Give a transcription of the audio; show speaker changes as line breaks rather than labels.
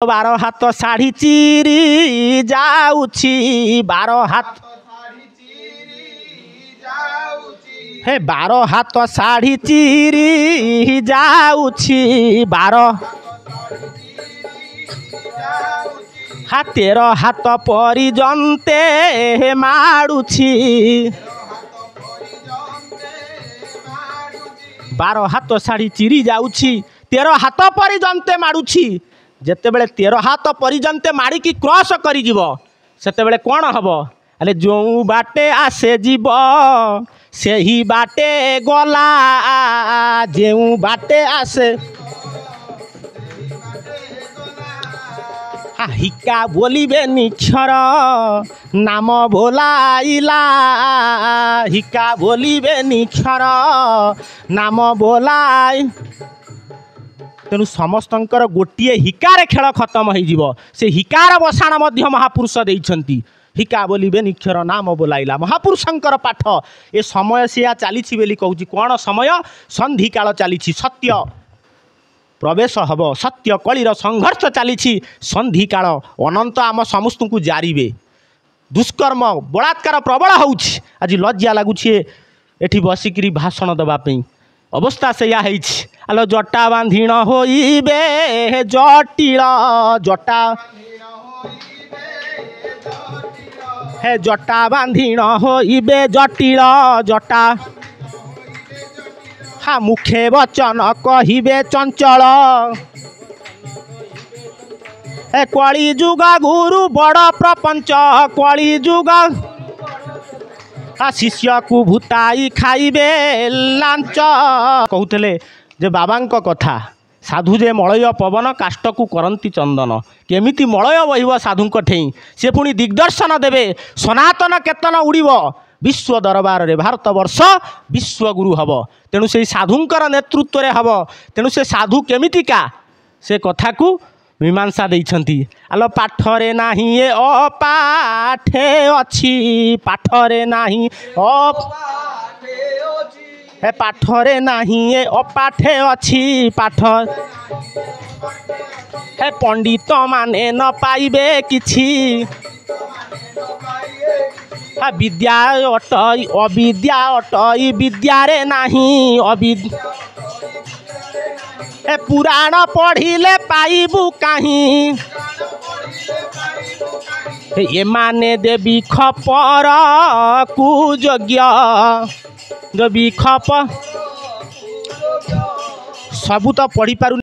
बार हाथ शाढ़ी चिरी जाउछि बार हाथ हे बार हाथ शाढ़ी चिरी जाउछि बार हा 13 हाथ परिजन्ते माडुछि 12 हाथ शाढ़ी चिरी जाउछि 13 हाथ परिजन्ते माडुछि जेतेबेले 13 हाथ परिजन्ते माड़िकी क्रॉस करी जीव सेतेबेले कौन हम अरे जो बाटे आसे जीव से ही बाटे गला जो बाटे आसे हिका बोलिबे निक्षर नाम बोलाइला हिका बोलिबे निक्षर नाम बोलाई तेणु समस्तंकर गोटे हिकार खेल खत्म हो से हिकार बसाण महापुरुष देइछंती हिका बोलिबे निक्षर नाम बोलाइला महापुरुषंकर पाठ ए समय से चली बोली कहूँ कौन समय संधि काल चली सत्य प्रवेश हम सत्य कलिर संघर्ष चली संधि काल अनंत आम समस्त को जारिबे दुष्कर्म बलात्कार प्रबल होउछि आज लज्जा लगुच एठी बसिकी भाषण देवाई अवस्था से आलो जटा बांधीण होइबे जटिल जटा हे जटा बांधीण होइबे जटिल जटा हा मुखे वचन कहिबे चंचल हे कली जुग गुरु बड़ प्रपंच कली जुग शिष्य को भूताई खाइबे लांच कहते जे बाबा कथा साधु जे मलय पवन काष्ट को करती चंदन केमिति मलय बहिब साधु ठेई से पुणी दिग्दर्शन देवे सनातन केतन उड़ीब विश्व दरबार रे भारत वर्ष विश्व गुरु हम तेणु से साधुंकर नेतृत्व रे हम तेणु से साधु केमितिका से कथा को मीमांसा देइछंती आलो पाठरे नाही ए अपाठे अछि पाठरे नाही हे पाठरे नाही ए अपाठे अछि पाठ हे पंडित माने न पाइबे किछि हा विद्या अटई अविद्या अटई विद्या रे नाही अविद्या ए पुराण पढ़िले पाइबू कहीं एमाने देवी खपर कुयोग्य देवी खप सबू तो पढ़ी पारु।